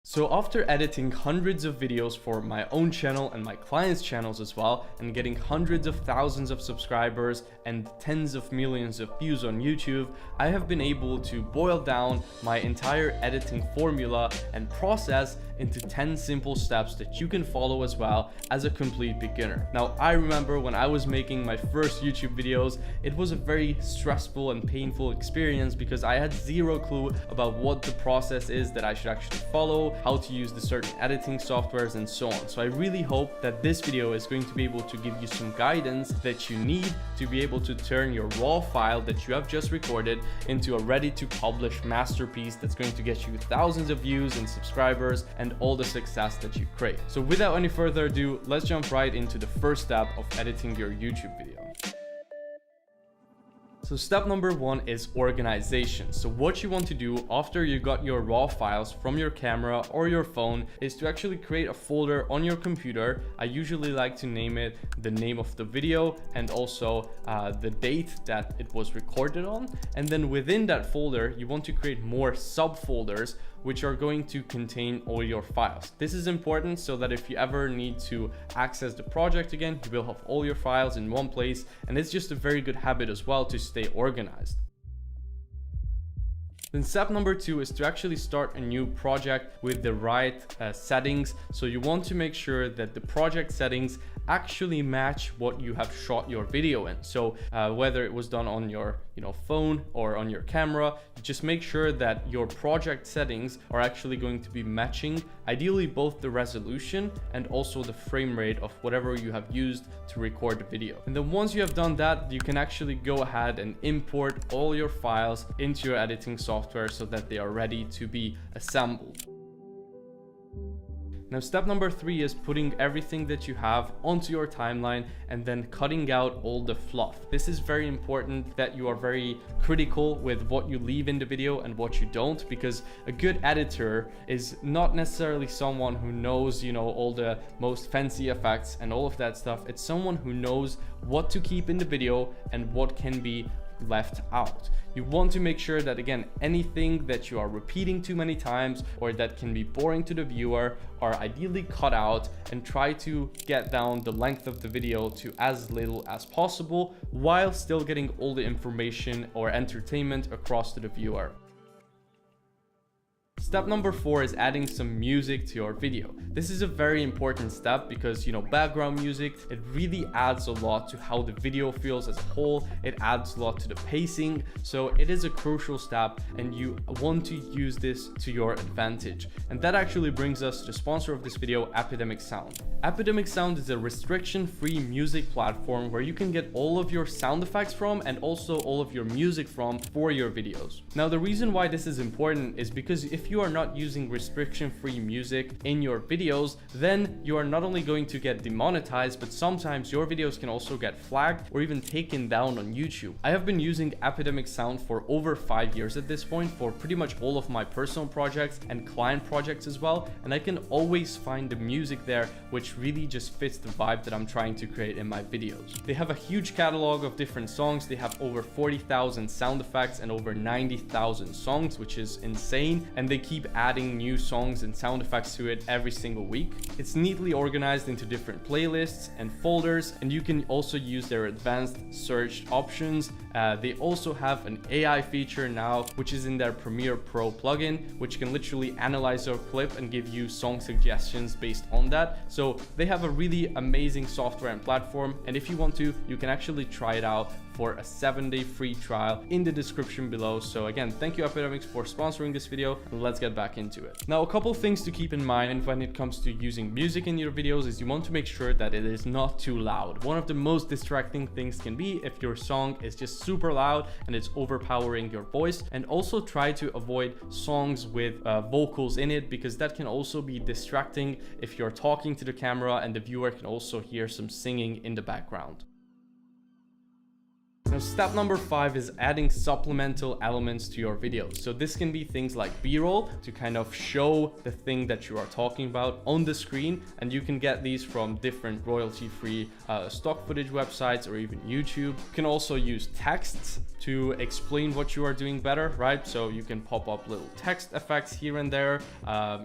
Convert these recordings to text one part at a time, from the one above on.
So after editing hundreds of videos for my own channel and my clients' channels as well, and getting hundreds of thousands of subscribers and tens of millions of views on YouTube, I have been able to boil down my entire editing formula and process into 10 simple steps that you can follow as well as a complete beginner. Now, I remember when I was making my first YouTube videos, it was a very stressful and painful experience because I had zero clue about what the process is that I should actually follow, how to use the certain editing softwares and so on. So I really hope that this video is going to be able to give you some guidance that you need to be able to turn your raw file that you have just recorded into a ready to publish masterpiece that's going to get you thousands of views and subscribers and all the success that you crave. So without any further ado, let's jump right into the first step of editing your YouTube video. So step number one is organization. So what you want to do after you got your raw files from your camera or your phone is to actually create a folder on your computer. I usually like to name it the name of the video and also the date that it was recorded on. And then within that folder, you want to create more subfolders which are going to contain all your files. This is important so that if you ever need to access the project again, you will have all your files in one place, and it's just a very good habit as well to stay organized. Then step number two is to actually start a new project with the right settings. So you want to make sure that the project settings actually match what you have shot your video in. So whether it was done on your phone or on your camera, just make sure that your project settings are actually going to be matching, ideally both the resolution and also the frame rate of whatever you have used to record the video. And then once you have done that, you can actually go ahead and import all your files into your editing software so that they are ready to be assembled. Now, step number three is putting everything that you have onto your timeline and then cutting out all the fluff. This is very important that you are very critical with what you leave in the video and what you don't, because a good editor is not necessarily someone who knows, all the most fancy effects and all of that stuff. It's someone who knows what to keep in the video and what can be left out. You want to make sure that, again, anything that you are repeating too many times or that can be boring to the viewer are ideally cut out, and try to get down the length of the video to as little as possible while still getting all the information or entertainment across to the viewer. Step number four is adding some music to your video. This is a very important step because, background music, it really adds a lot to how the video feels as a whole. It adds a lot to the pacing. So it is a crucial step and you want to use this to your advantage. And that actually brings us to the sponsor of this video, Epidemic Sound. Epidemic Sound is a restriction-free music platform where you can get all of your sound effects from and also all of your music from for your videos. Now, the reason why this is important is because if you are not using restriction-free music in your videos, then you are not only going to get demonetized, but sometimes your videos can also get flagged or even taken down on YouTube. I have been using Epidemic Sound for over 5 years at this point for pretty much all of my personal projects and client projects as well, and I can always find the music there which really just fits the vibe that I'm trying to create in my videos. They have a huge catalog of different songs. They have over 40,000 sound effects and over 90,000 songs, which is insane, and they keep adding new songs and sound effects to it every single week. It's neatly organized into different playlists and folders, and you can also use their advanced search options. They also have an AI feature now, which is in their Premiere Pro plugin, which can literally analyze your clip and give you song suggestions based on that. So they have a really amazing software and platform, and if you want to, you can actually try it out for a 7-day free trial in the description below. So again, thank you Epidemics for sponsoring this video, and let's get back into it. Now, a couple things to keep in mind when it comes to using music in your videos is you want to make sure that it is not too loud. One of the most distracting things can be if your song is just super loud and it's overpowering your voice, and also try to avoid songs with vocals in it, because that can also be distracting if you're talking to the camera and the viewer can also hear some singing in the background. Now, step number 5 is adding supplemental elements to your videos. So this can be things like B-roll to kind of show the thing that you are talking about on the screen. And you can get these from different royalty-free stock footage websites or even YouTube. You can also use texts to explain what you are doing better, right? So you can pop up little text effects here and there.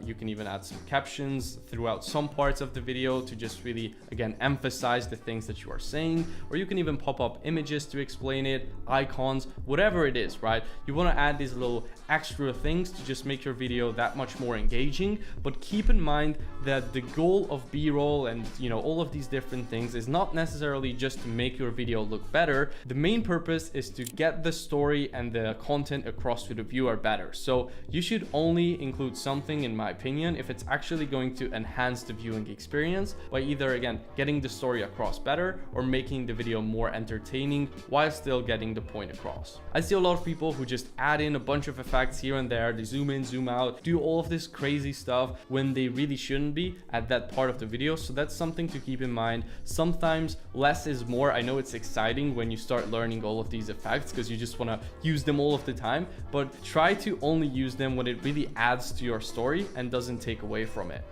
You can even add some captions throughout some parts of the video to just really, again, emphasize the things that you are saying. Or you can even pop up images to explain it, icons, whatever it is, right? You want to add these little extra things to just make your video that much more engaging. But keep in mind that the goal of B-roll and, you know, all of these different things is not necessarily just to make your video look better. The main purpose is to get the story and the content across to the viewer better. So you should only include something, in my opinion, if it's actually going to enhance the viewing experience by either, again, getting the story across better or making the video more entertaining while still getting the point across. I see a lot of people who just add in a bunch of effects here and there. They zoom in, zoom out, do all of this crazy stuff when they really shouldn't be at that part of the video. So that's something to keep in mind. Sometimes less is more. I know it's exciting when you start learning all of these effects because you just want to use them all of the time, but try to only use them when it really adds to your story and doesn't take away from it.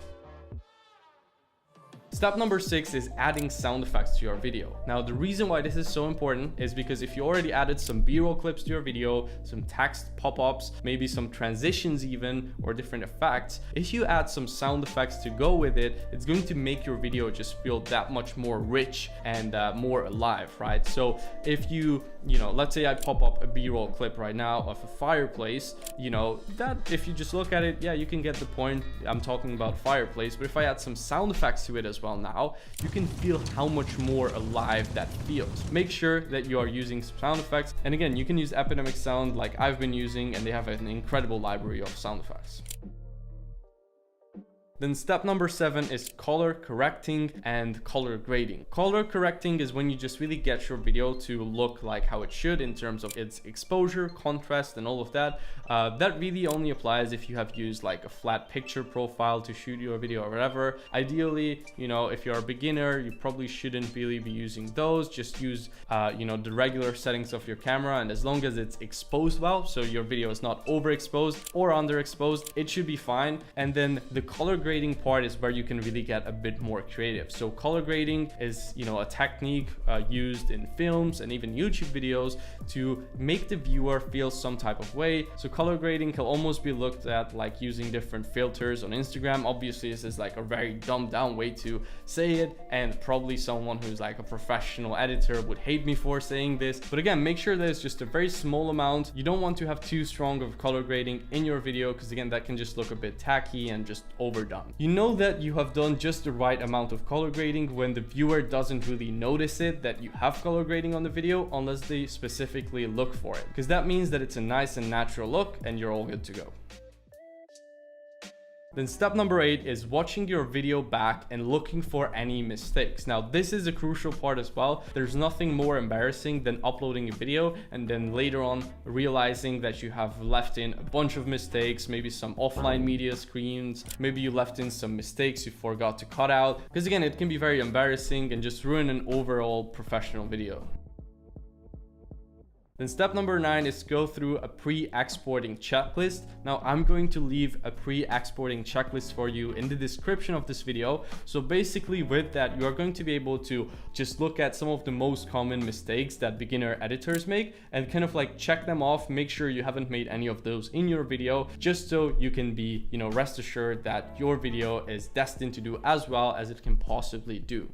Step number 6 is adding sound effects to your video. Now, the reason why this is so important is because if you already added some B-roll clips to your video, some text pop-ups, maybe some transitions even, or different effects, if you add some sound effects to go with it, it's going to make your video just feel that much more rich and more alive, right? So if you know, let's say I pop up a B-roll clip right now of a fireplace, you know, that if you just look at it, yeah, you can get the point. I'm talking about fireplace, but if I add some sound effects to it as well now, you can feel how much more alive that feels. Make sure that you are using sound effects. And again, you can use Epidemic Sound like I've been using, and they have an incredible library of sound effects. Then step number 7 is color correcting and color grading. Color correcting is when you just really get your video to look like how it should in terms of its exposure, contrast, and all of that. That really only applies if you have used like a flat picture profile to shoot your video or whatever. Ideally, you know, if you're a beginner, you probably shouldn't really be using those. Just use, you know, the regular settings of your camera, and as long as it's exposed well, so your video is not overexposed or underexposed, it should be fine. And then the color grading part is where you can really get a bit more creative. So color grading is, you know, a technique used in films and even YouTube videos to make the viewer feel some type of way. So color grading can almost be looked at like using different filters on Instagram. Obviously, this is like a very dumbed down way to say it, and probably someone who's like a professional editor would hate me for saying this. But again, make sure that it's just a very small amount. You don't want to have too strong of color grading in your video, because again, that can just look a bit tacky and just overdone. You know that you have done just the right amount of color grading when the viewer doesn't really notice it that you have color grading on the video unless they specifically look for it, because that means that it's a nice and natural look and you're all good to go. Then step number 8 is watching your video back and looking for any mistakes. Now, this is a crucial part as well. There's nothing more embarrassing than uploading a video and then later on realizing that you have left in a bunch of mistakes, maybe some offline media screens, maybe you left in some mistakes you forgot to cut out, because again, it can be very embarrassing and just ruin an overall professional video. Then step number 9 is go through a pre-exporting checklist. Now, I'm going to leave a pre-exporting checklist for you in the description of this video. So basically with that, you are going to be able to just look at some of the most common mistakes that beginner editors make and kind of like check them off, make sure you haven't made any of those in your video, just so you can be, you know, rest assured that your video is destined to do as well as it can possibly do.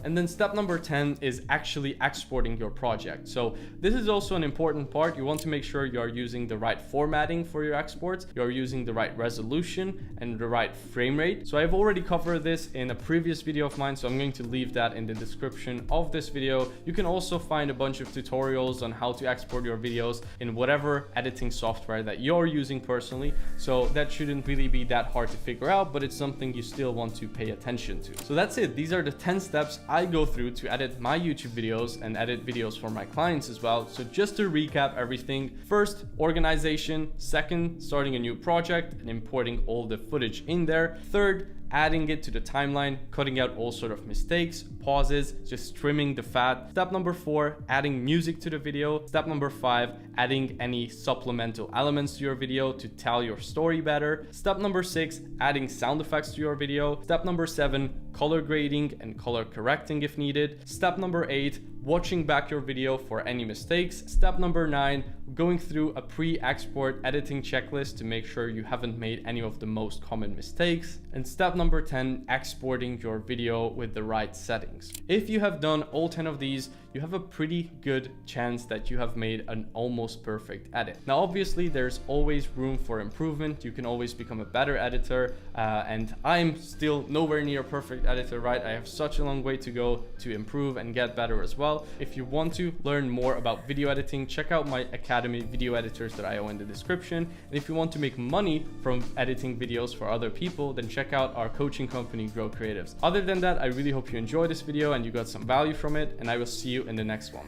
And then step number 10 is actually exporting your project. So this is also an important part. You want to make sure you're using the right formatting for your exports, you're using the right resolution and the right frame rate. So I've already covered this in a previous video of mine, so I'm going to leave that in the description of this video. You can also find a bunch of tutorials on how to export your videos in whatever editing software that you're using personally. So that shouldn't really be that hard to figure out, but it's something you still want to pay attention to. So that's it. These are the 10 steps I go through to edit my YouTube videos and edit videos for my clients as well. So just to recap everything: first, organization; second, starting a new project and importing all the footage in there; third, adding it to the timeline, cutting out all sort of mistakes, pauses, just trimming the fat. Step number 4, adding music to the video. Step number 5, adding any supplemental elements to your video to tell your story better. Step number 6, adding sound effects to your video. Step number 7, color grading and color correcting if needed. Step number 8, watching back your video for any mistakes. Step number 9, going through a pre-export editing checklist to make sure you haven't made any of the most common mistakes. And step number 10, exporting your video with the right settings. If you have done all 10 of these, you have a pretty good chance that you have made an almost perfect edit. Now, obviously, there's always room for improvement. You can always become a better editor, and I'm still nowhere near a perfect editor, right? I have such a long way to go to improve and get better as well. If you want to learn more about video editing, check out my Academy video editors that I owe in the description. And if you want to make money from editing videos for other people, then check out our coaching company, Grow Creatives. Other than that, I really hope you enjoyed this video and you got some value from it, and I will see you in the next one.